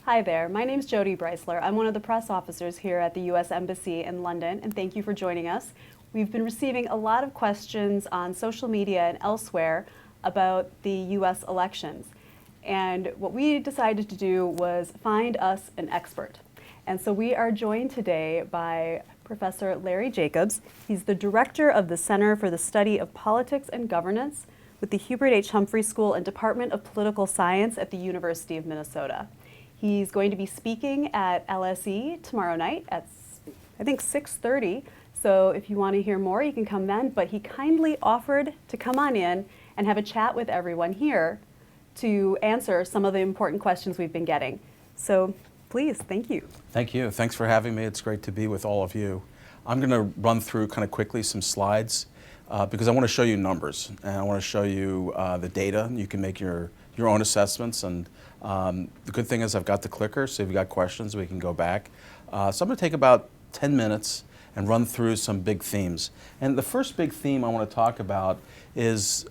Hi there, my name's Jody Breisler. I'm one of the press officers here at the U.S. Embassy in London, and thank you for joining us. We've been receiving a lot of questions on social media and elsewhere about the U.S. elections. And what we decided to do was find us an expert. And so we are joined today by Professor Larry Jacobs. He's the director of the Center for the Study of Politics and Governance with the Hubert H. Humphrey School and Department of Political Science at the University of Minnesota. He's going to be speaking at LSE tomorrow night at, I think, 6:30. So if you want to hear more, you can come then. But he kindly offered to come on in and have a chat with everyone here to answer some of the important questions we've been getting. So please, thank you. Thank you. Thanks for having me. It's great to be with all of you. I'm going to run through kind of quickly some slides because I want to show you numbers and I want to show you the data. You can make your own assessments, and the good thing is I've got the clicker, so if you've got questions, we can go back. So I'm going to take about 10 minutes and run through some big themes. And the first big theme I want to talk about is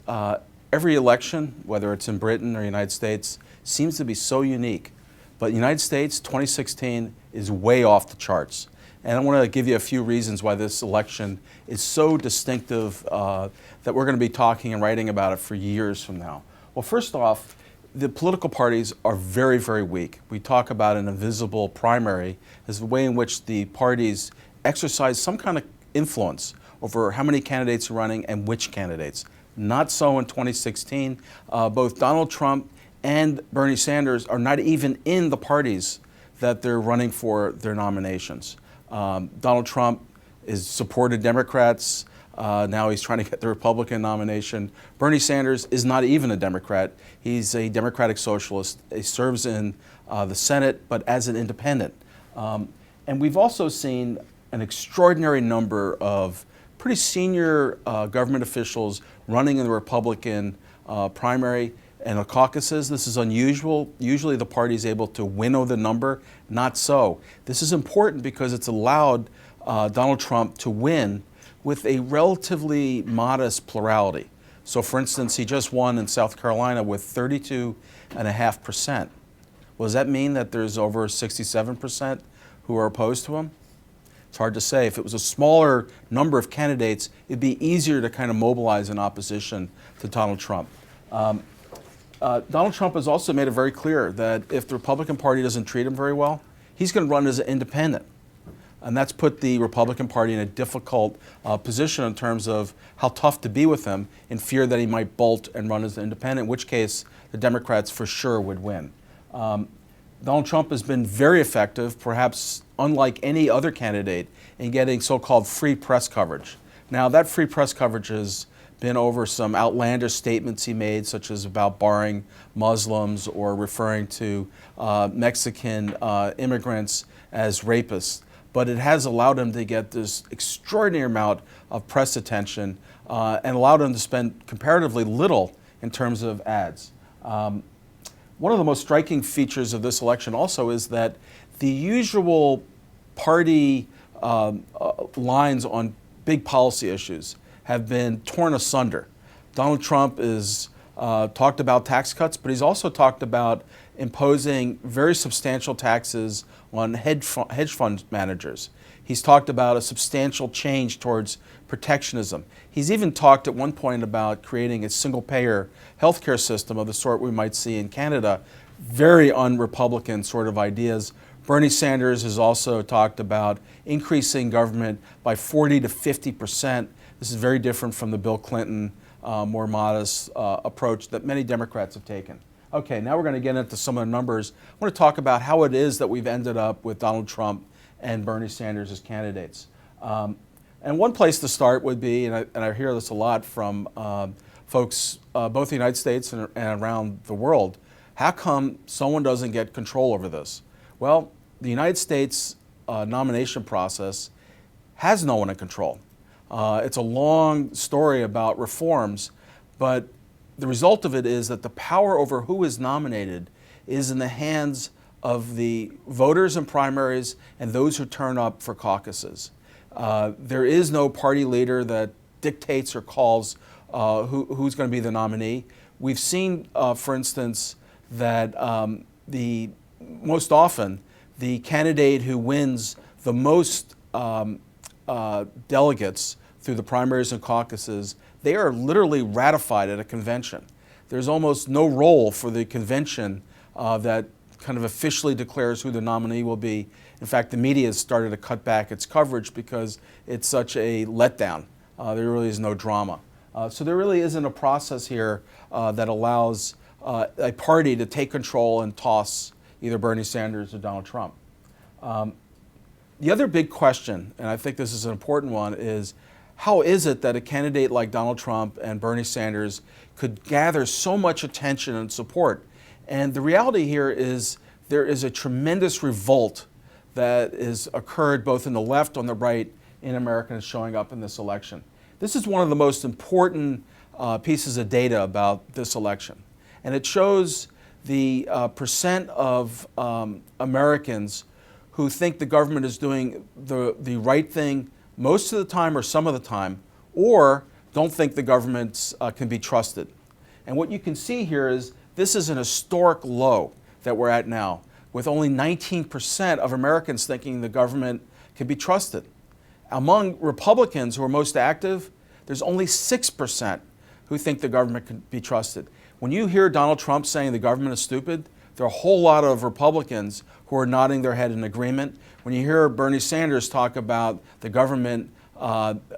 every election, whether it's in Britain or the United States, seems to be so unique. But the United States, 2016, is way off the charts. And I want to give you a few reasons why this election is so distinctive that we're going to be talking and writing about it for years from now. Well, first off, the political parties are very, very weak. We talk about an invisible primary as the way in which the parties exercise some kind of influence over how many candidates are running and which candidates. Not so in 2016. Both Donald Trump and Bernie Sanders are not even in the parties that they're running for their nominations. Donald Trump has supported Democrats. Now he's trying to get the Republican nomination. Bernie Sanders is not even a Democrat. He's a Democratic Socialist. He serves in the Senate, but as an independent. And we've also seen an extraordinary number of pretty senior government officials running in the Republican primary and the caucuses. This is unusual. Usually the party is able to winnow the number. Not so. This is important because it's allowed Donald Trump to win with a relatively modest plurality. So for instance, he just won in South Carolina with 32.5%. Well, does that mean that there's over 67% who are opposed to him? It's hard to say. If it was a smaller number of candidates, it'd be easier to kind of mobilize an opposition to Donald Trump. Donald Trump has also made it very clear that if the Republican Party doesn't treat him very well, he's going to run as an independent. And that's put the Republican Party in a difficult position in terms of how tough to be with him, in fear that he might bolt and run as an independent, in which case the Democrats for sure would win. Donald Trump has been very effective, perhaps unlike any other candidate, in getting so-called free press coverage. Now, that free press coverage has been over some outlandish statements he made, such as about barring Muslims or referring to Mexican immigrants as rapists. But it has allowed him to get this extraordinary amount of press attention and allowed him to spend comparatively little in terms of ads. One of the most striking features of this election also is that the usual party lines on big policy issues have been torn asunder. Donald Trump has talked about tax cuts, but he's also talked about imposing very substantial taxes on hedge fund managers. He's talked about a substantial change towards protectionism. He's even talked at one point about creating a single-payer healthcare system of the sort we might see in Canada. Very un-Republican sort of ideas. Bernie Sanders has also talked about increasing government by 40 to 50%. This is very different from the Bill Clinton, more modest approach that many Democrats have taken. Okay, now we're going to get into some of the numbers. I want to talk about how it is that we've ended up with Donald Trump and Bernie Sanders as candidates. And one place to start would be, and I hear this a lot from folks both in the United States and around the world, how come someone doesn't get control over this? Well, the United States nomination process has no one in control. It's a long story about reforms, but the result of it is that the power over who is nominated is in the hands of the voters in primaries and those who turn up for caucuses. There is no party leader that dictates or calls who's going to be the nominee. We've seen, for instance, that the most often, the candidate who wins the most delegates through the primaries and caucuses, they are literally ratified at a convention. There's almost no role for the convention that kind of officially declares who the nominee will be. In fact, the media has started to cut back its coverage because it's such a letdown. There really is no drama. So there really isn't a process here that allows a party to take control and toss either Bernie Sanders or Donald Trump. The other big question, and I think this is an important one, is how is it that a candidate like Donald Trump and Bernie Sanders could gather so much attention and support? And the reality here is there is a tremendous revolt that has occurred both in the left and the right in America and showing up in this election. This is one of the most important pieces of data about this election. And it shows the percent of Americans who think the government is doing the right thing most of the time or some of the time, or don't think the government can be trusted. And what you can see here is this is an historic low that we're at now, with only 19% of Americans thinking the government can be trusted. Among Republicans who are most active, there's only 6% who think the government can be trusted. When you hear Donald Trump saying the government is stupid, there are a whole lot of Republicans who are nodding their head in agreement. When you hear Bernie Sanders talk about the government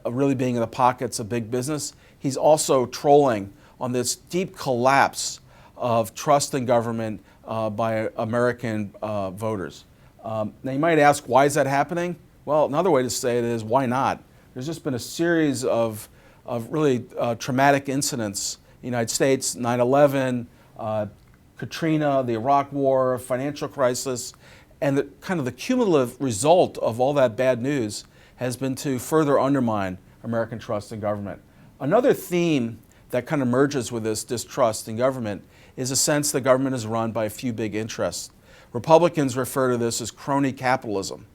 really being in the pockets of big business, he's also trolling on this deep collapse of trust in government by American voters. Now you might ask, why is that happening? Well, another way to say it is, why not? There's just been a series of really traumatic incidents in the United States, 9/11, Katrina, the Iraq War, financial crisis, and the cumulative result of all that bad news has been to further undermine American trust in government. Another theme that kind of merges with this distrust in government is a sense the government is run by a few big interests. Republicans refer to this as crony capitalism.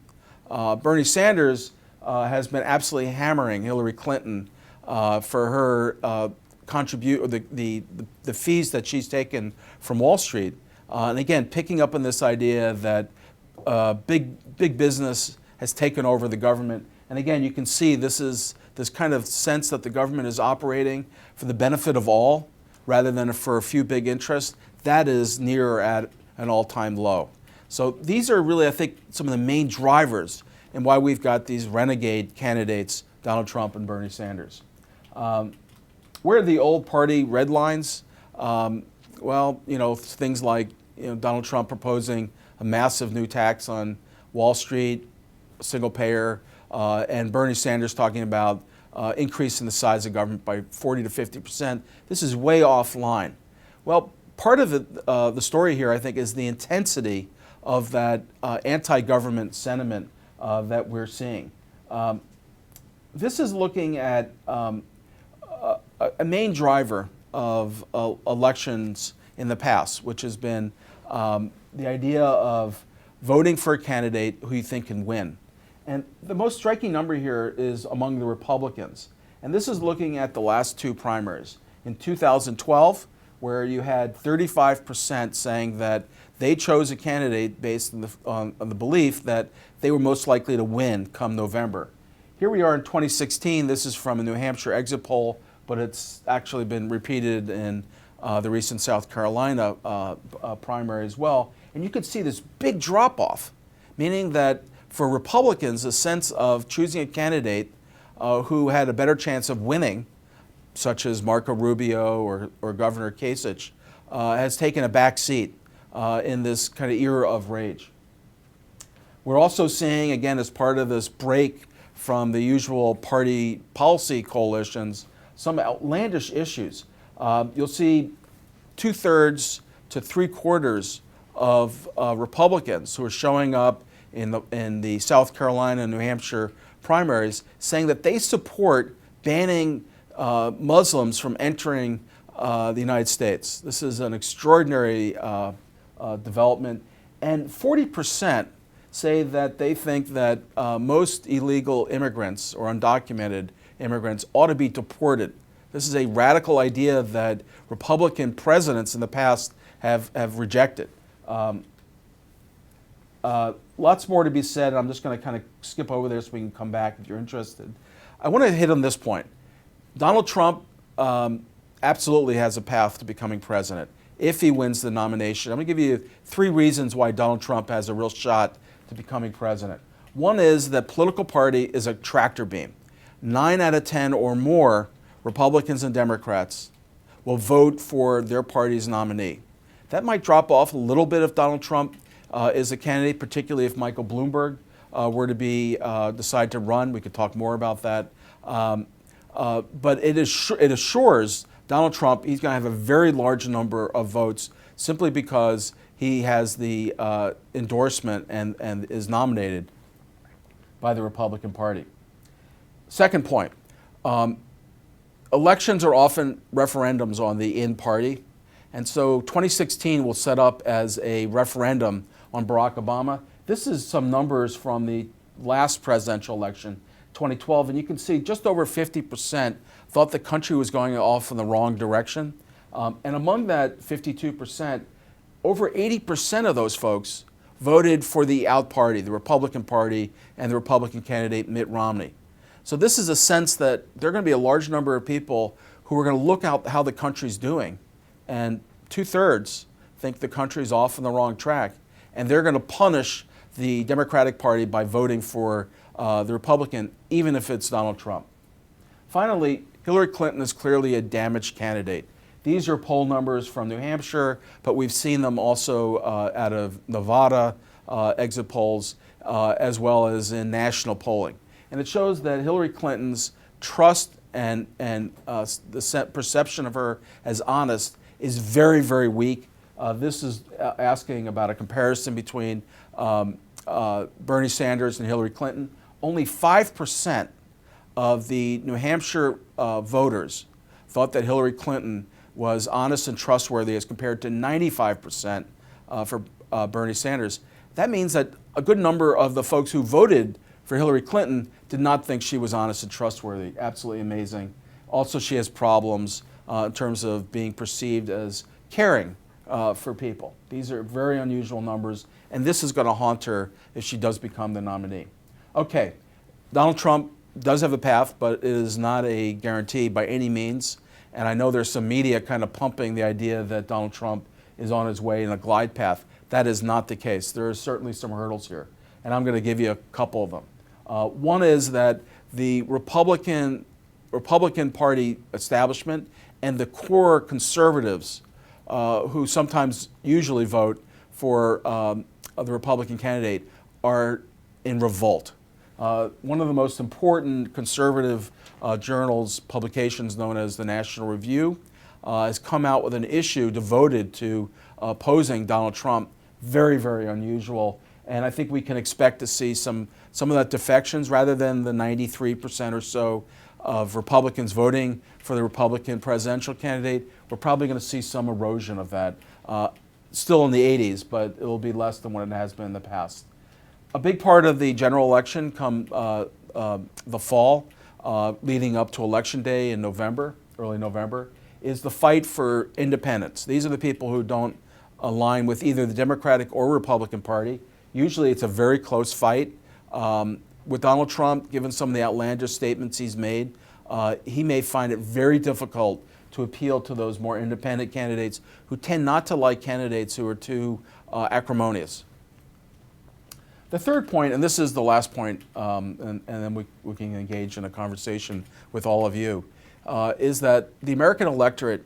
Bernie Sanders has been absolutely hammering Hillary Clinton for her the fees that she's taken from Wall Street. And again, picking up on this idea that big business has taken over the government. And again, you can see this is this kind of sense that the government is operating for the benefit of all rather than for a few big interests. That is near at an all-time low. So these are really, I think, some of the main drivers in why we've got these renegade candidates, Donald Trump and Bernie Sanders. Where are the old party red lines? Well, things like Donald Trump proposing a massive new tax on Wall Street, single payer, and Bernie Sanders talking about increasing the size of government by 40 to 50%. This is way offline. Well, part of the story here, I think, is the intensity of that anti-government sentiment that we're seeing. This is looking at a main driver of elections in the past, which has been the idea of voting for a candidate who you think can win. And the most striking number here is among the Republicans. And this is looking at the last two primaries. In 2012, where you had 35% saying that they chose a candidate based on the belief that they were most likely to win come November. Here we are in 2016. This is from a New Hampshire exit poll, but it's actually been repeated in the recent South Carolina primary as well. And you could see this big drop-off, meaning that for Republicans, a sense of choosing a candidate who had a better chance of winning, such as Marco Rubio or Governor Kasich, has taken a back seat in this kind of era of rage. We're also seeing, again, as part of this break from the usual party policy coalitions, some outlandish issues. You'll see 2/3 to 3/4 of Republicans who are showing up in the South Carolina and New Hampshire primaries saying that they support banning Muslims from entering the United States. This is an extraordinary development. And 40% say that they think that most illegal immigrants or undocumented immigrants ought to be deported. This is a radical idea that Republican presidents in the past have rejected. Lots more to be said. I'm just going to kind of skip over there so we can come back if you're interested. I want to hit on this point. Donald Trump absolutely has a path to becoming president if he wins the nomination. I'm going to give you 3 reasons why Donald Trump has a real shot to becoming president. One is that political party is a tractor beam. 9 out of 10 or more Republicans and Democrats will vote for their party's nominee. That might drop off a little bit if Donald Trump is a candidate, particularly if Michael Bloomberg were to be decide to run. We could talk more about that. But it assures Donald Trump he's going to have a very large number of votes simply because he has the endorsement and is nominated by the Republican Party. Second point, elections are often referendums on the in-party. And so 2016 will set up as a referendum on Barack Obama. This is some numbers from the last presidential election, 2012, and you can see just over 50% thought the country was going off in the wrong direction. And among that 52%, over 80% of those folks voted for the out party, the Republican Party, and the Republican candidate Mitt Romney. So this is a sense that there are going to be a large number of people who are going to look at how the country's doing, and 2/3 think the country's off on the wrong track, and they're going to punish the Democratic Party by voting for the Republican, even if it's Donald Trump. Finally, Hillary Clinton is clearly a damaged candidate. These are poll numbers from New Hampshire, but we've seen them also out of Nevada exit polls, as well as in national polling. And it shows that Hillary Clinton's trust and the perception of her as honest is very, very weak. This is asking about a comparison between Bernie Sanders and Hillary Clinton. Only 5% of the New Hampshire voters thought that Hillary Clinton was honest and trustworthy as compared to 95% for Bernie Sanders. That means that a good number of the folks who voted for Hillary Clinton did not think she was honest and trustworthy. Absolutely amazing. Also, she has problems in terms of being perceived as caring for people. These are very unusual numbers, and this is going to haunt her if she does become the nominee. Okay, Donald Trump does have a path, but it is not a guarantee by any means. And I know there's some media kind of pumping the idea that Donald Trump is on his way in a glide path. That is not the case. There are certainly some hurdles here, and I'm going to give you a couple of them. One is that the Republican Party establishment and the core conservatives who sometimes usually vote for the Republican candidate are in revolt. One of the most important conservative journals, publications known as the National Review, has come out with an issue devoted to opposing Donald Trump. Very, very unusual. And I think we can expect to see some of that defections rather than the 93% or so of Republicans voting for the Republican presidential candidate. We're probably going to see some erosion of that. Still in the 80s, but it will be less than what it has been in the past. A big part of the general election come the fall, leading up to Election Day in November, early November, is the fight for independents. These are the people who don't align with either the Democratic or Republican Party. Usually it's a very close fight. With Donald Trump, given some of the outlandish statements he's made, he may find it very difficult to appeal to those more independent candidates who tend not to like candidates who are too acrimonious. The third point, and this is the last point, and then we can engage in a conversation with all of you, is that the American electorate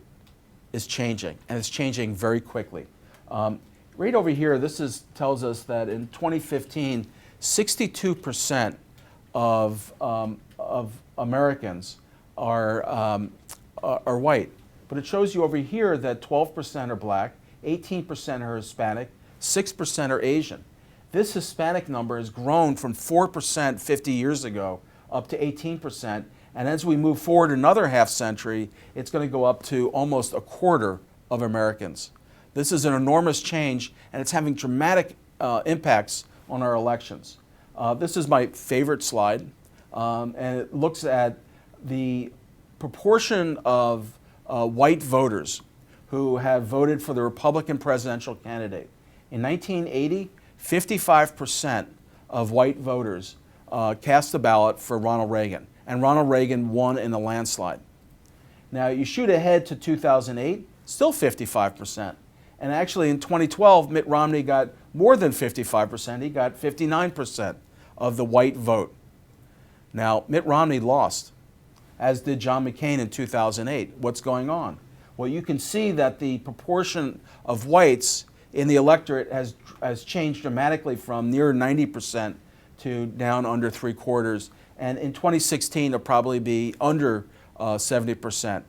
is changing, and it's changing very quickly. Right over here, tells us that in 2015, 62% of Americans are white. But it shows you over here that 12% are black, 18% are Hispanic, 6% are Asian. This Hispanic number has grown from 4% 50 years ago up to 18%. And as we move forward another half century, it's going to go up to almost a quarter of Americans. This is an enormous change, and it's having dramatic impacts on our elections. This is my favorite slide, and it looks at the proportion of white voters who have voted for the Republican presidential candidate. In 1980, 55% of white voters cast the ballot for Ronald Reagan, and Ronald Reagan won in a landslide. Now, you shoot ahead to 2008, still 55%. And actually, in 2012, Mitt Romney got more than 55%. He got 59% of the white vote. Now, Mitt Romney lost, as did John McCain in 2008. What's going on? Well, you can see that the proportion of whites in the electorate has changed dramatically from near 90% to down under 3/4. And in 2016, it'll probably be under 70%.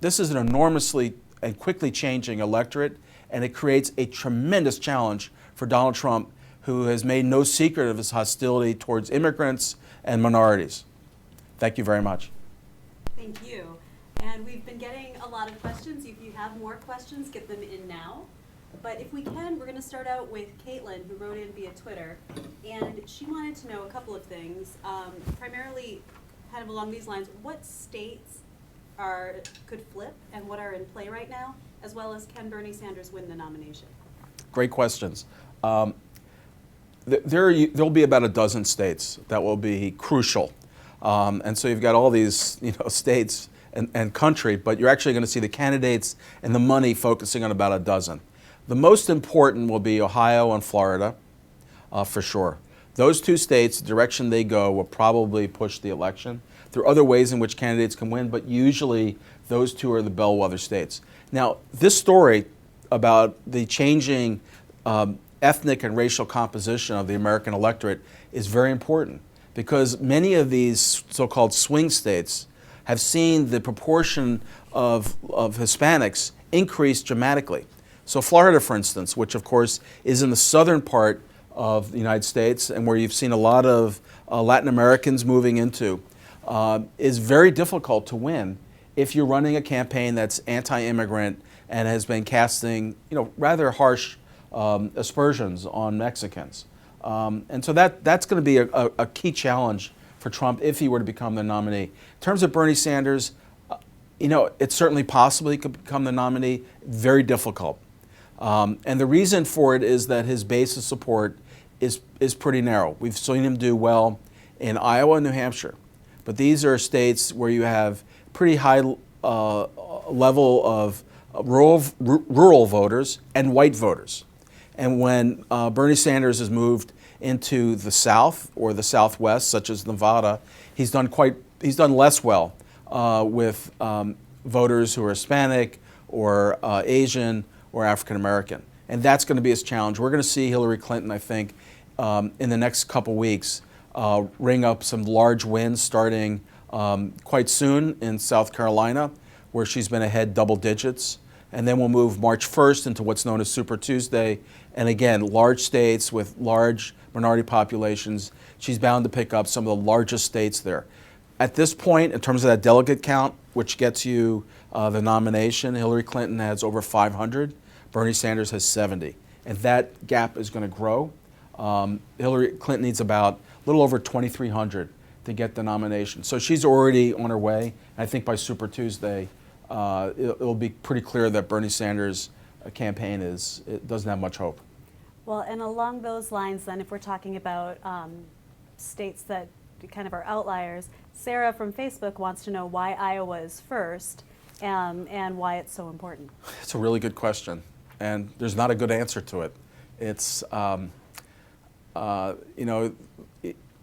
This is an enormously and quickly changing electorate, and it creates a tremendous challenge for Donald Trump, who has made no secret of his hostility towards immigrants and minorities. Thank you very much. Thank you. And we've been getting a lot of questions. If you have more questions, get them in now. But if we can, we're going to start out with Caitlin, who wrote in via Twitter. And she wanted to know a couple of things, primarily kind of along these lines. What states could flip and what are in play right now, as well as can Bernie Sanders win the nomination? Great questions. There'll be about a dozen states that will be crucial. And so you've got all these states and country, but you're actually going to see the candidates and the money focusing on about a dozen. The most important will be Ohio and Florida, for sure. Those two states, the direction they go, will probably push the election. There are other ways in which candidates can win, but usually those two are the bellwether states. Now, this story about the changing ethnic and racial composition of the American electorate is very important, because many of these so-called swing states have seen the proportion of Hispanics increase dramatically. So Florida, for instance, which of course is in the southern part of the United States and where you've seen a lot of Latin Americans moving into, is very difficult to win if you're running a campaign that's anti-immigrant and has been casting rather harsh aspersions on Mexicans. And so that's going to be a key challenge for Trump if he were to become the nominee. In terms of Bernie Sanders, it's certainly possible he could become the nominee. Very difficult. And the reason for it is that his base of support is pretty narrow. We've seen him do well in Iowa and New Hampshire. But these are states where you have pretty high level of rural voters and white voters. And when Bernie Sanders has moved into the South or the Southwest, such as Nevada, he's done less well with voters who are Hispanic or Asian or African American. And that's going to be his challenge. We're going to see Hillary Clinton, I think, in the next couple weeks, ring up some large wins starting quite soon in South Carolina, where she's been ahead double digits. And then we'll move March 1st into what's known as Super Tuesday. And again, large states with large minority populations. She's bound to pick up some of the largest states there. At this point, in terms of that delegate count, which gets you the nomination, Hillary Clinton has over 500. Bernie Sanders has 70. And that gap is going to grow. Hillary Clinton needs about a little over 2,300 to get the nomination. So she's already on her way. I think by Super Tuesday, it'll be pretty clear that Bernie Sanders' campaign doesn't have much hope. Well, and along those lines then, if we're talking about states that kind of are outliers, Sarah from Facebook wants to know why Iowa is first and why it's so important. It's a really good question, and there's not a good answer to it. It's,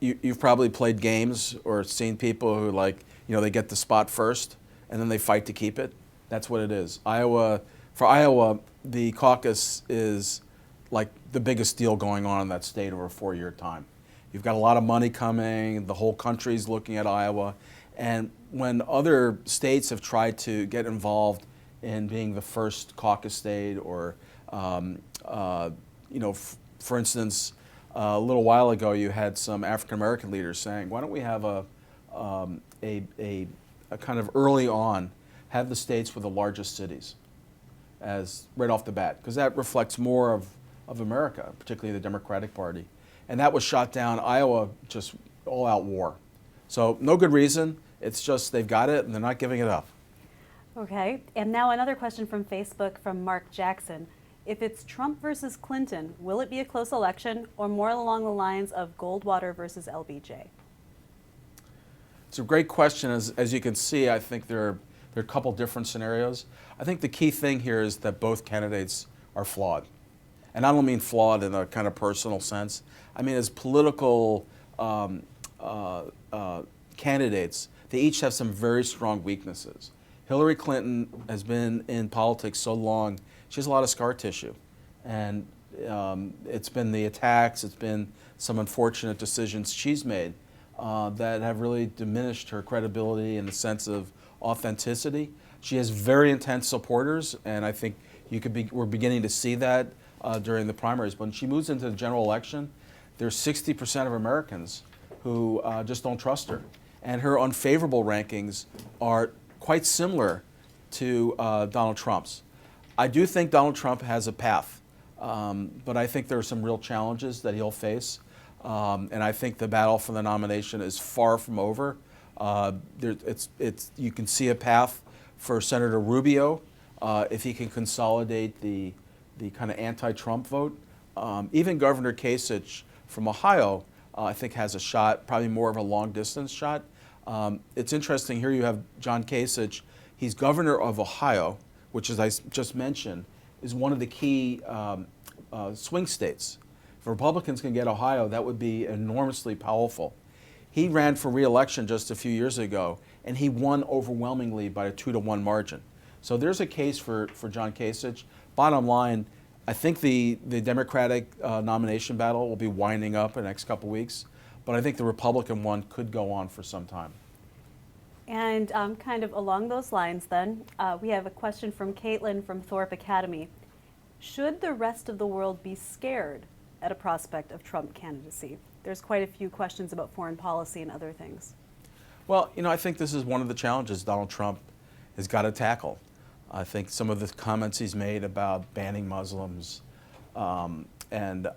you've probably played games or seen people who they get the spot first and then they fight to keep it. That's what it is. For Iowa, the caucus is like the biggest deal going on in that state over a 4-year time. You've got a lot of money coming, the whole country's looking at Iowa, and when other states have tried to get involved in being the first caucus state or, for instance, a little while ago you had some African American leaders saying, why don't we have a kind of early on, have the states with the largest cities as right off the bat, because that reflects more of America, particularly the Democratic Party. And that was shot down. Iowa, just all-out war. So no good reason. It's just they've got it and they're not giving it up. Okay. And now another question from Facebook from Mark Jackson. If it's Trump versus Clinton, will it be a close election or more along the lines of Goldwater versus LBJ? It's a great question. As you can see, I think there are a couple different scenarios. I think the key thing here is that both candidates are flawed. And I don't mean flawed in a kind of personal sense. I mean as political candidates, they each have some very strong weaknesses. Hillary Clinton has been in politics so long, she has a lot of scar tissue. And it's been the attacks, it's been some unfortunate decisions she's made that have really diminished her credibility in the sense of authenticity. She has very intense supporters, and I think we're beginning to see that during the primaries. But when she moves into the general election, there's 60% of Americans who just don't trust her. And her unfavorable rankings are quite similar to Donald Trump's. I do think Donald Trump has a path, but I think there are some real challenges that he'll face. And I think the battle for the nomination is far from over. You can see a path for Senator Rubio if he can consolidate the kind of anti-Trump vote. Even Governor Kasich from Ohio, I think, has a shot, probably more of a long-distance shot. It's interesting, here you have John Kasich. He's governor of Ohio, which, as I just mentioned, is one of the key swing states. If Republicans can get Ohio, that would be enormously powerful. He ran for re-election just a few years ago, and he won overwhelmingly by a 2-to-1 margin. So there's a case for John Kasich. Bottom line, I think the Democratic nomination battle will be winding up in the next couple weeks, but I think the Republican one could go on for some time. And kind of along those lines then, we have a question from Caitlin from Thorpe Academy. Should the rest of the world be scared at a prospect of Trump candidacy? There's quite a few questions about foreign policy and other things. Well, I think this is one of the challenges Donald Trump has got to tackle. I think some of the comments he's made about banning Muslims and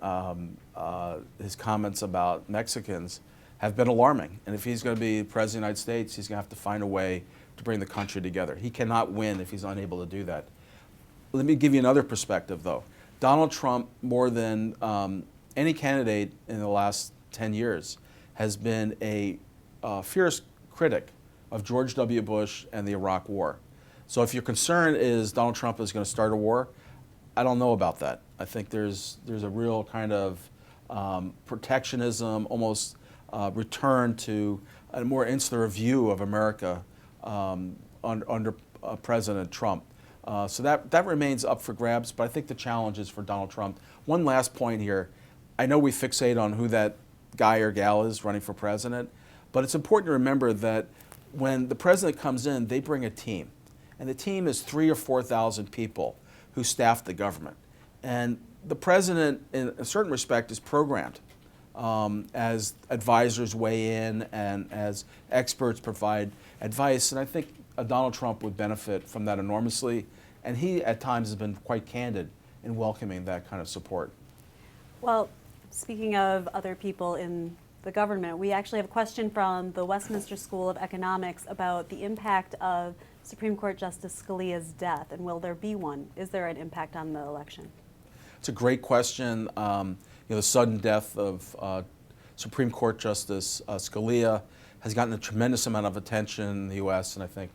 his comments about Mexicans have been alarming. And if he's going to be president of the United States, he's going to have to find a way to bring the country together. He cannot win if he's unable to do that. Let me give you another perspective, though. Donald Trump, more than any candidate in the last 10 years, has been a fierce critic of George W. Bush and the Iraq War. So if your concern is Donald Trump is going to start a war, I don't know about that. I think there's a real kind of protectionism, almost return to a more insular view of America under President Trump. So that remains up for grabs, but I think the challenge is for Donald Trump. One last point here. I know we fixate on who that guy or gal is running for president, but it's important to remember that when the president comes in, they bring a team. And the team is 3,000 or 4,000 people who staff the government. And the president, in a certain respect, is programmed as advisors weigh in and as experts provide advice. And I think Donald Trump would benefit from that enormously. And he, at times, has been quite candid in welcoming that kind of support. Well, speaking of other people in the government, we actually have a question from the Westminster School of Economics about the impact of Supreme Court Justice Scalia's death, and will there be one? Is there an impact on the election? It's a great question. The sudden death of Supreme Court Justice Scalia has gotten a tremendous amount of attention in the U.S. and I think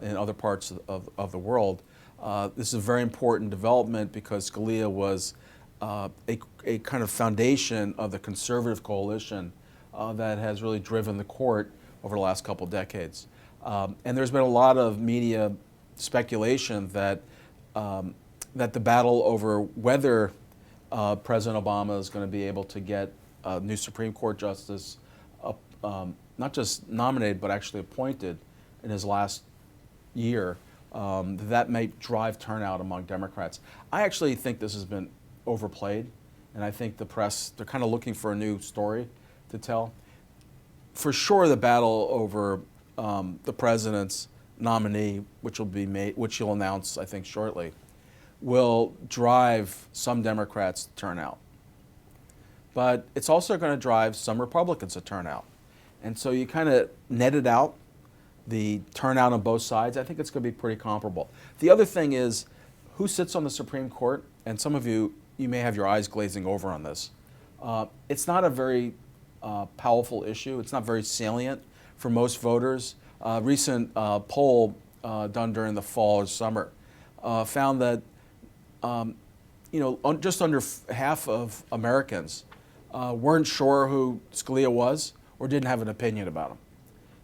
in other parts of the world. This is a very important development because Scalia was a kind of foundation of the conservative coalition that has really driven the court over the last couple of decades. And there's been a lot of media speculation that the battle over whether President Obama is going to be able to get a new Supreme Court justice not just nominated but actually appointed in his last year, that may drive turnout among Democrats. I actually think this has been overplayed, and I think the press, they're kind of looking for a new story to tell. For sure, the battle over the president's nominee, which he'll announce, I think, shortly, will drive some Democrats to turn out. But it's also going to drive some Republicans to turn out. And so you kind of net it out, the turnout on both sides. I think it's going to be pretty comparable. The other thing is, who sits on the Supreme Court? and some of you may have your eyes glazing over on this. It's not a very powerful issue. It's not very salient for most voters. A recent poll done during the fall or summer found that just under half of Americans weren't sure who Scalia was or didn't have an opinion about him.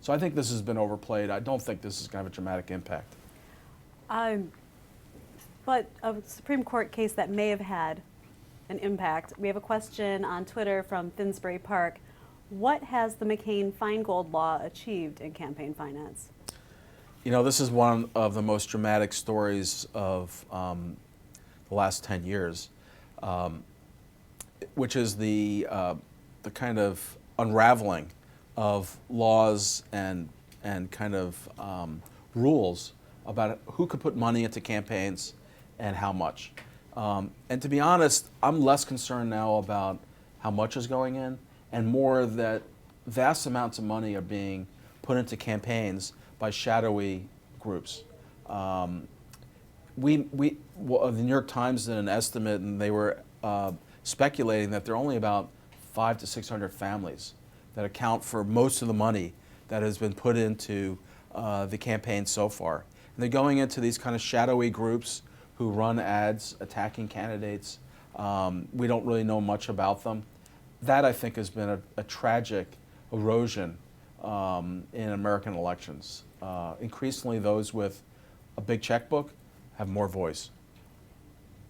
So I think this has been overplayed. I don't think this is going to have a dramatic impact. But a Supreme Court case that may have had an impact. We have a question on Twitter from Finsbury Park. What has the McCain-Feingold law achieved in campaign finance? You know, this is one of the most dramatic stories of the last 10 years, which is the kind of unraveling of laws and kind of rules about who could put money into campaigns and how much. And to be honest, I'm less concerned now about how much is going in and more that vast amounts of money are being put into campaigns by shadowy groups. The New York Times did an estimate, and they were speculating that there are only about 500 to 600 families that account for most of the money that has been put into the campaign so far. And they're going into these kind of shadowy groups who run ads attacking candidates. We don't really know much about them. That, I think, has been a tragic erosion in American elections. Increasingly, those with a big checkbook have more voice.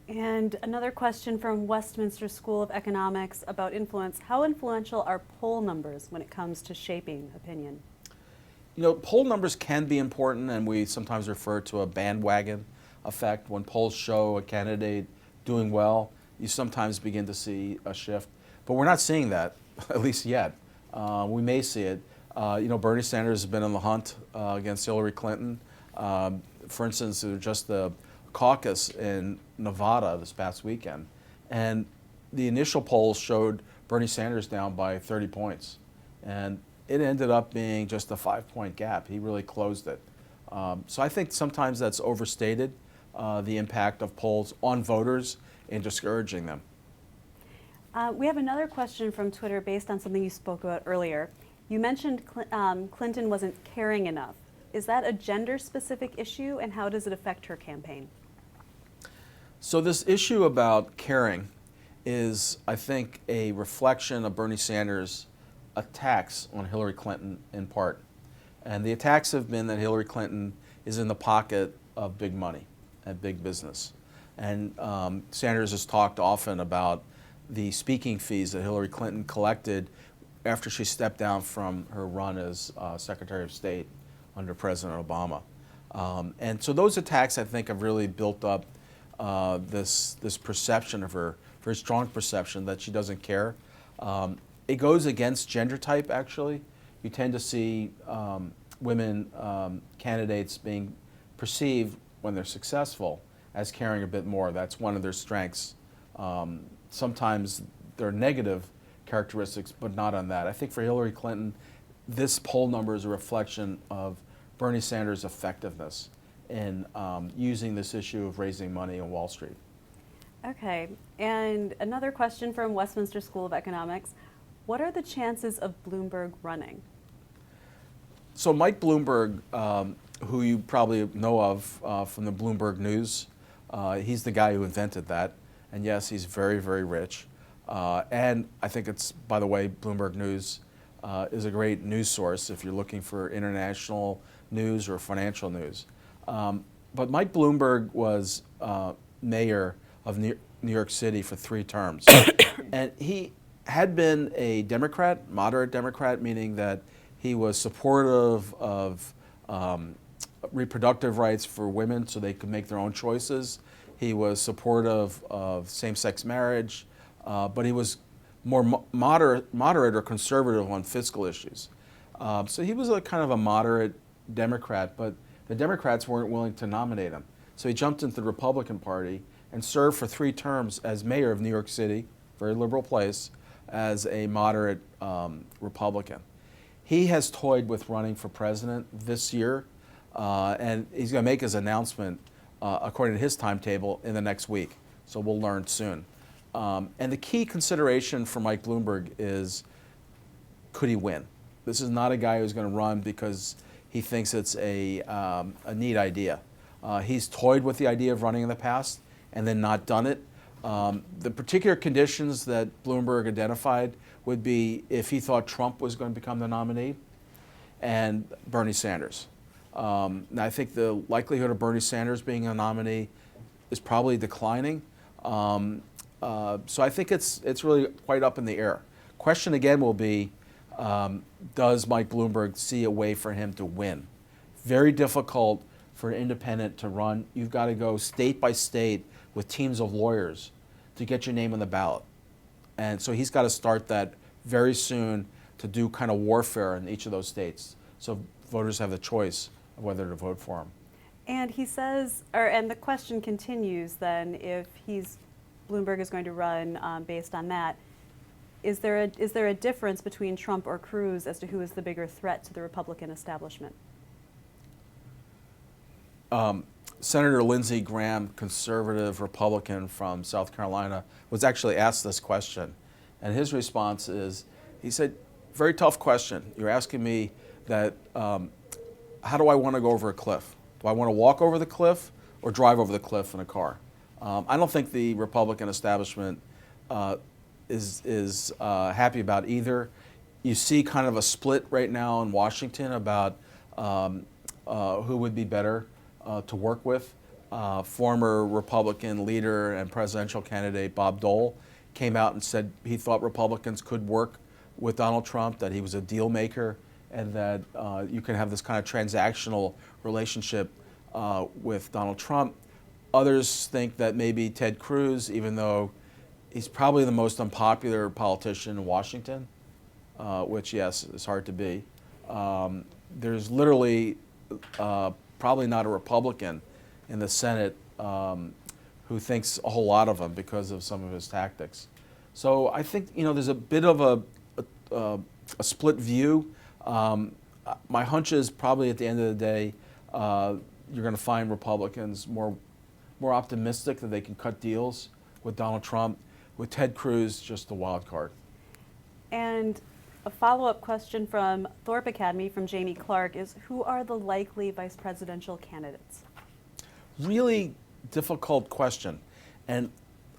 And another question from Westminster School of Economics about influence. How influential are poll numbers when it comes to shaping opinion? You know, poll numbers can be important, and we sometimes refer to a bandwagon effect. When polls show a candidate doing well, you sometimes begin to see a shift. But we're not seeing that, at least yet. We may see it. Bernie Sanders has been in the hunt against Hillary Clinton. For instance, there was just the caucus in Nevada this past weekend, and the initial polls showed Bernie Sanders down by 30 points. And it ended up being just a 5-point gap. He really closed it. So I think sometimes that's overstated, the impact of polls on voters in discouraging them. We have another question from Twitter based on something you spoke about earlier. You mentioned Clinton wasn't caring enough. Is that a gender-specific issue, and how does it affect her campaign? So this issue about caring is, I think, a reflection of Bernie Sanders' attacks on Hillary Clinton in part. And the attacks have been that Hillary Clinton is in the pocket of big money and big business. And Sanders has talked often about the speaking fees that Hillary Clinton collected after she stepped down from her run as Secretary of State under President Obama. And so those attacks, I think, have really built up this perception of her, very strong perception that she doesn't care. It goes against gender type, actually. You tend to see women candidates being perceived, when they're successful, as caring a bit more. That's one of their strengths. Sometimes there are negative characteristics, but not on that. I think for Hillary Clinton, this poll number is a reflection of Bernie Sanders' effectiveness in using this issue of raising money on Wall Street. Okay, and another question from Westminster School of Economics. What are the chances of Bloomberg running? So Mike Bloomberg, who you probably know of from the Bloomberg News, he's the guy who invented that. And yes, he's very, very rich. And I think it's, by the way, Bloomberg News is a great news source if you're looking for international news or financial news. But Mike Bloomberg was mayor of New York City for 3 terms. And he had been a Democrat, moderate Democrat, meaning that he was supportive of reproductive rights for women so they could make their own choices. He was supportive of same-sex marriage, but he was more moderate or conservative on fiscal issues. So he was a kind of a moderate Democrat, but the Democrats weren't willing to nominate him. So he jumped into the Republican Party and served for 3 terms as mayor of New York City, very liberal place, as a moderate Republican. He has toyed with running for president this year, and he's going to make his announcement, according to his timetable, in the next week. So we'll learn soon. And the key consideration for Mike Bloomberg is, could he win? This is not a guy who's going to run because he thinks it's a neat idea. He's toyed with the idea of running in the past and then not done it. The particular conditions that Bloomberg identified would be if he thought Trump was going to become the nominee and Bernie Sanders. Now I think the likelihood of Bernie Sanders being a nominee is probably declining. So I think it's really quite up in the air. Question again will be, does Mike Bloomberg see a way for him to win? Very difficult for an independent to run. You've got to go state by state with teams of lawyers to get your name on the ballot. And so he's got to start that very soon to do kind of warfare in each of those states. So voters have the choice of whether to vote for him. And he says, and the question continues then, if Bloomberg is going to run based on that, is there a difference between Trump or Cruz as to who is the bigger threat to the Republican establishment? Senator Lindsey Graham, conservative Republican from South Carolina, was actually asked this question. And his response is, he said, very tough question. You're asking me that, how do I want to go over a cliff? Do I want to walk over the cliff or drive over the cliff in a car? I don't think the Republican establishment is happy about either. You see kind of a split right now in Washington about who would be better to work with. Former Republican leader and presidential candidate Bob Dole came out and said he thought Republicans could work with Donald Trump, that he was a deal maker, and that you can have this kind of transactional relationship with Donald Trump. Others think that maybe Ted Cruz, even though he's probably the most unpopular politician in Washington, which, yes, is hard to be. There's literally probably not a Republican in the Senate who thinks a whole lot of him because of some of his tactics. So I think there's a bit of a split view. My hunch is probably at the end of the day, you're going to find Republicans more optimistic that they can cut deals with Donald Trump, with Ted Cruz just a wild card. And a follow-up question from Thorpe Academy from Jamie Clark is, who are the likely vice presidential candidates? Really difficult question. And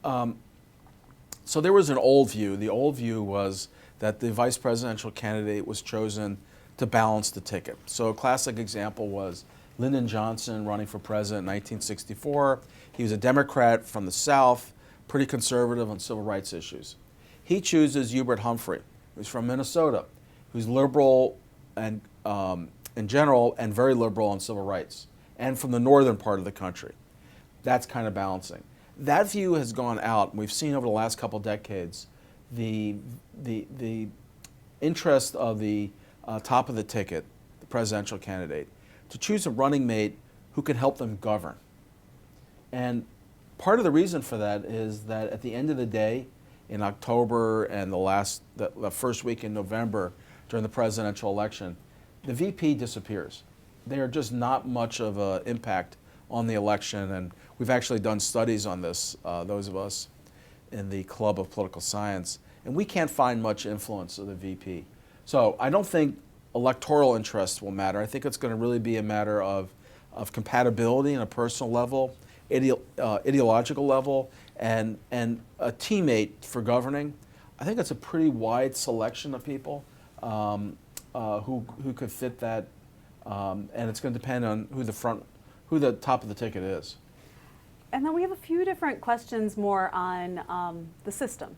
so there was an old view. The old view was that the vice presidential candidate was chosen to balance the ticket. So a classic example was Lyndon Johnson running for president in 1964. He was a Democrat from the South, pretty conservative on civil rights issues. He chooses Hubert Humphrey, who's from Minnesota, who's liberal and in general and very liberal on civil rights, and from the northern part of the country. That's kind of balancing. That view has gone out, and we've seen over the last couple decades the interest of the top of the ticket, the presidential candidate, to choose a running mate who can help them govern. And part of the reason for that is that at the end of the day, in October and the first week in November during the presidential election, the VP disappears. They are just not much of an impact on the election, and we've actually done studies on this, those of us in the Club of Political Science, and we can't find much influence of the VP. So I don't think electoral interest will matter. I think it's going to really be a matter of compatibility on a personal level, ideological level, and a teammate for governing. I think it's a pretty wide selection of people who could fit that, and it's going to depend on who the top of the ticket is. And then we have a few different questions more on the system.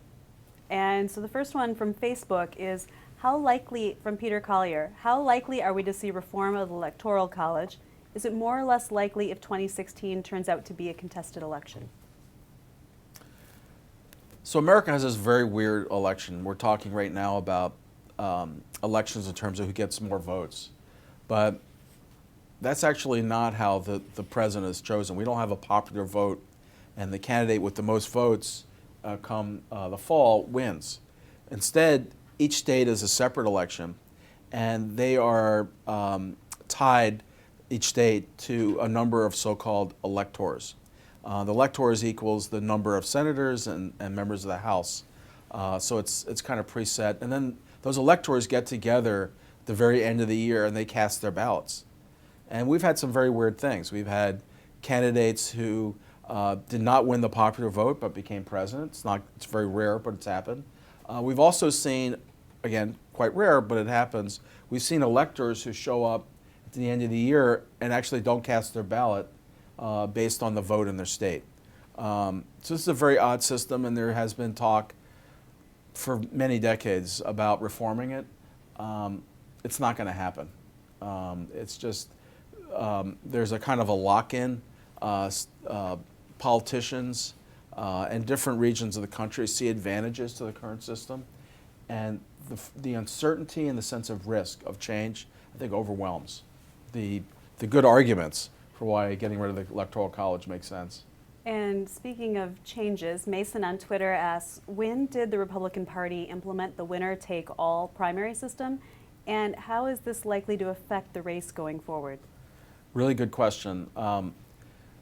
And so the first one from Facebook is, how likely, from Peter Collier, how likely are we to see reform of the Electoral College? Is it more or less likely if 2016 turns out to be a contested election? So America has this very weird election. We're talking right now about elections in terms of who gets more votes. But that's actually not how the president is chosen. We don't have a popular vote, and the candidate with the most votes come the fall wins. Instead, each state is a separate election, and they are tied, each state, to a number of so-called electors. The electors equals the number of senators and members of the House. So it's kind of preset. And then those electors get together at the very end of the year and they cast their ballots. And we've had some very weird things. We've had candidates who did not win the popular vote but became president. It's very rare, but it's happened. We've also seen, again, quite rare, but it happens, we've seen electors who show up at the end of the year and actually don't cast their ballot based on the vote in their state. So this is a very odd system, and there has been talk for many decades about reforming it. It's not going to happen. It's just there's a kind of a lock-in. Politicians and different regions of the country see advantages to the current system, and the uncertainty and the sense of risk of change, I think, overwhelms the good arguments for why getting rid of the Electoral College makes sense. And speaking of changes, Mason on Twitter asks, when did the Republican Party implement the winner-take-all primary system, and how is this likely to affect the race going forward? Really good question.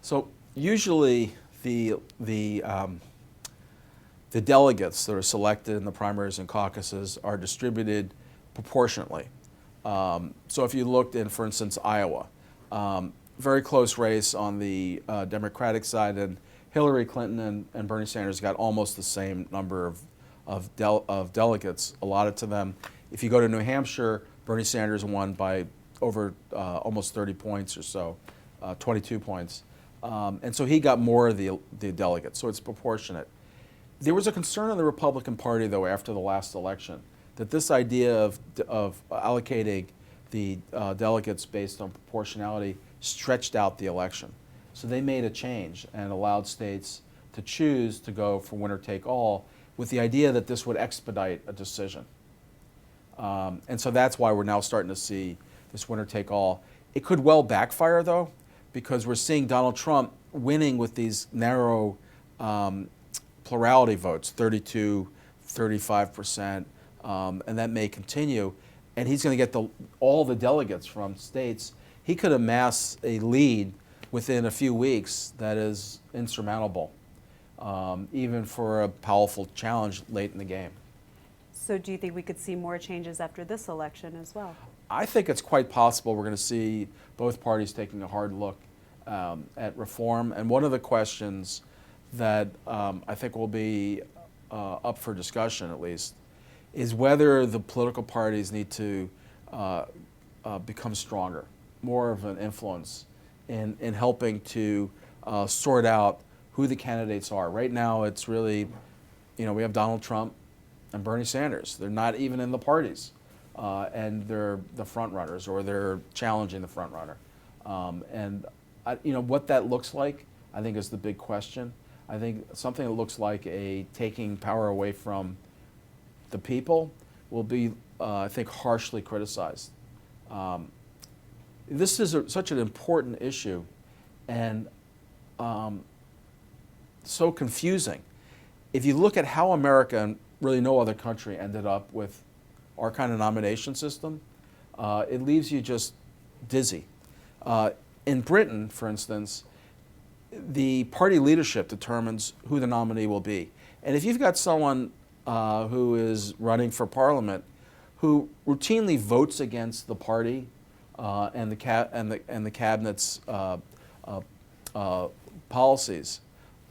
So usually the delegates that are selected in the primaries and caucuses are distributed proportionately. So if you looked in, for instance, Iowa, very close race on the Democratic side, and Hillary Clinton and Bernie Sanders got almost the same number of delegates allotted to them. If you go to New Hampshire, Bernie Sanders won by over almost 30 points or so, 22 points. And so he got more of the delegates, so it's proportionate. There was a concern in the Republican Party, though, after the last election, that this idea of allocating the delegates based on proportionality stretched out the election. So they made a change and allowed states to choose to go for winner-take-all with the idea that this would expedite a decision. And so that's why we're now starting to see this winner-take-all. It could well backfire, though, because we're seeing Donald Trump winning with these narrow plurality votes, 32, 35%, and that may continue. And he's going to get all the delegates from states. He could amass a lead within a few weeks that is insurmountable, even for a powerful challenge late in the game. So do you think we could see more changes after this election as well? I think it's quite possible we're going to see both parties taking a hard look at reform. And one of the questions that I think will be up for discussion, at least, is whether the political parties need to become stronger, more of an influence in helping to sort out who the candidates are. Right now, it's really, we have Donald Trump and Bernie Sanders. They're not even in the parties, and they're the front runners, or they're challenging the front runner. And what that looks like, I think, is the big question. I think something that looks like a taking power away from the people will be, I think, harshly criticized. This is such an important issue, and so confusing. If you look at how America, and really no other country, ended up with our kind of nomination system, it leaves you just dizzy. In Britain, for instance, the party leadership determines who the nominee will be. And if you've got someone who is running for parliament who routinely votes against the party and the cabinet's policies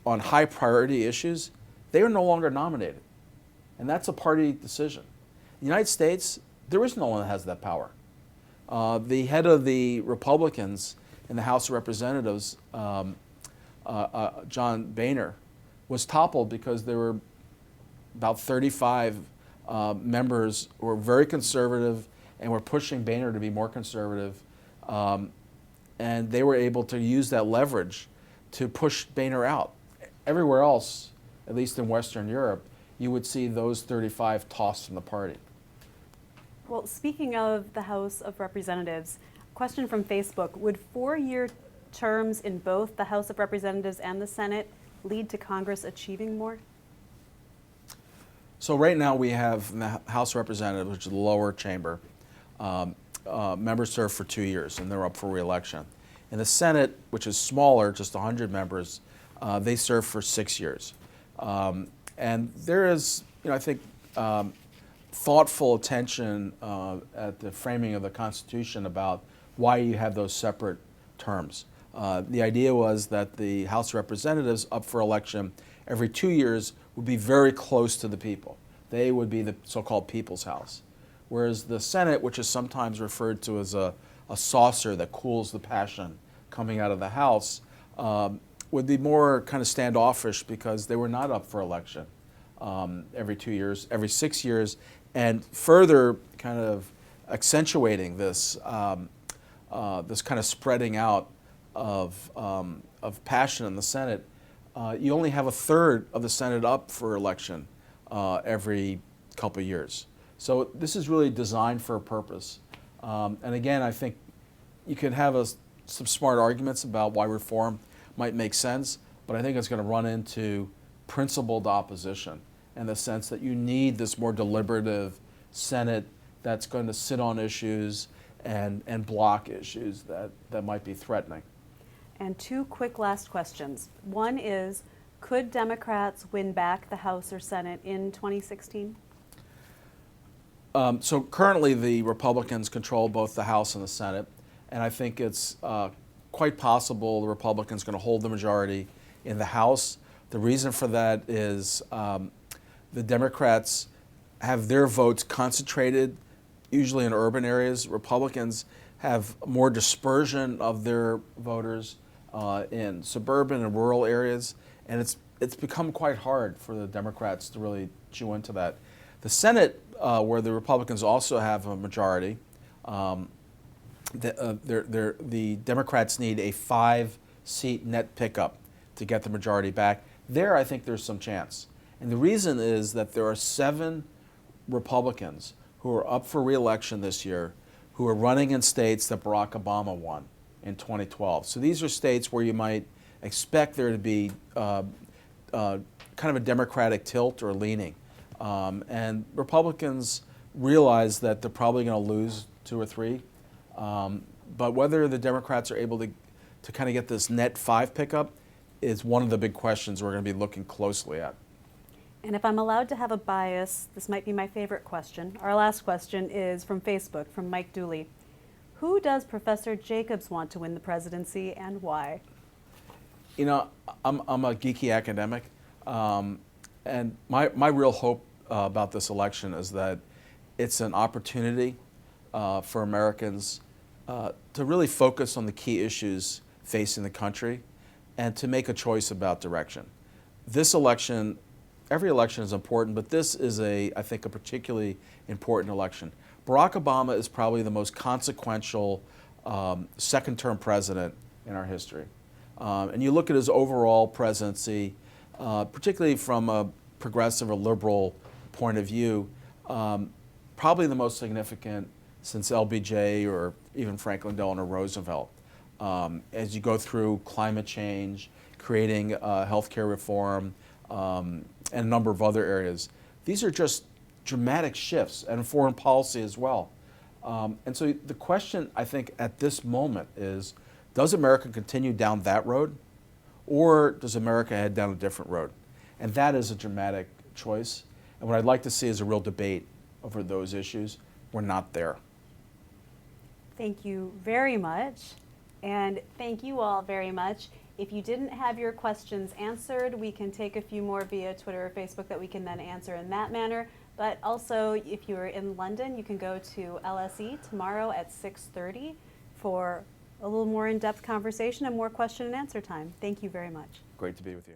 on high priority issues, they are no longer nominated. And that's a party decision. In the United States, there is no one that has that power. The head of the Republicans in the House of Representatives, John Boehner, was toppled because there were about 35 members who were very conservative and were pushing Boehner to be more conservative. And they were able to use that leverage to push Boehner out. Everywhere else, at least in Western Europe, you would see those 35 tossed from the party. Well, speaking of the House of Representatives, question from Facebook, would 4-year terms in both the House of Representatives and the Senate lead to Congress achieving more? So right now we have in the House of Representatives, which is the lower chamber, members serve for 2 years and they're up for re-election. In the Senate, which is smaller, just 100 members, They serve for 6 years. And there is, I think, thoughtful attention at the framing of the Constitution about why you have those separate terms. The idea was that the House of Representatives up for election every 2 years would be very close to the people. They would be the so-called People's House. Whereas the Senate, which is sometimes referred to as a saucer that cools the passion coming out of the House, would be more kind of standoffish because they were not up for election every 2 years, every 6 years, and further kind of accentuating this this kind of spreading out of passion in the Senate. You only have a third of the Senate up for election every couple of years. So this is really designed for a purpose. And again, I think you could have some smart arguments about why reform might make sense, but I think it's going to run into principled opposition in the sense that you need this more deliberative Senate that's going to sit on issues and block issues that might be threatening. And two quick last questions. One is, could Democrats win back the House or Senate in 2016? So currently the Republicans control both the House and the Senate, and I think it's quite possible the Republicans are going to hold the majority in the House. The reason for that is the Democrats have their votes concentrated usually in urban areas. Republicans have more dispersion of their voters in suburban and rural areas, and it's become quite hard for the Democrats to really chew into that. The Senate, where the Republicans also have a majority, the Democrats need a 5-seat net pickup to get the majority back. There, I think there's some chance. And the reason is that there are 7 Republicans who are up for re-election this year who are running in states that Barack Obama won in 2012. So these are states where you might expect there to be kind of a Democratic tilt or leaning. And Republicans realize that they're probably going to lose 2 or 3. But whether the Democrats are able to kind of get this net 5 pickup is one of the big questions we're going to be looking closely at. And if I'm allowed to have a bias, this might be my favorite question. Our last question is from Facebook, from Mike Dooley. Who does Professor Jacobs want to win the presidency and why? You know, I'm a geeky academic, and my real hope about this election is that it's an opportunity for Americans to really focus on the key issues facing the country and to make a choice about direction. This election, every election is important, but this is I think, a particularly important election. Barack Obama is probably the most consequential second-term president in our history. And you look at his overall presidency, particularly from a progressive or liberal point of view, probably the most significant since LBJ or even Franklin Delano Roosevelt. As you go through climate change, creating healthcare reform, and a number of other areas. These are just dramatic shifts, and foreign policy as well. And so the question, I think, at this moment is, does America continue down that road, or does America head down a different road? And that is a dramatic choice. And what I'd like to see is a real debate over those issues. We're not there. Thank you very much. And thank you all very much. If you didn't have your questions answered, we can take a few more via Twitter or Facebook that we can then answer in that manner. But also, if you're in London, you can go to LSE tomorrow at 6:30 for a little more in-depth conversation and more question and answer time. Thank you very much. Great to be with you.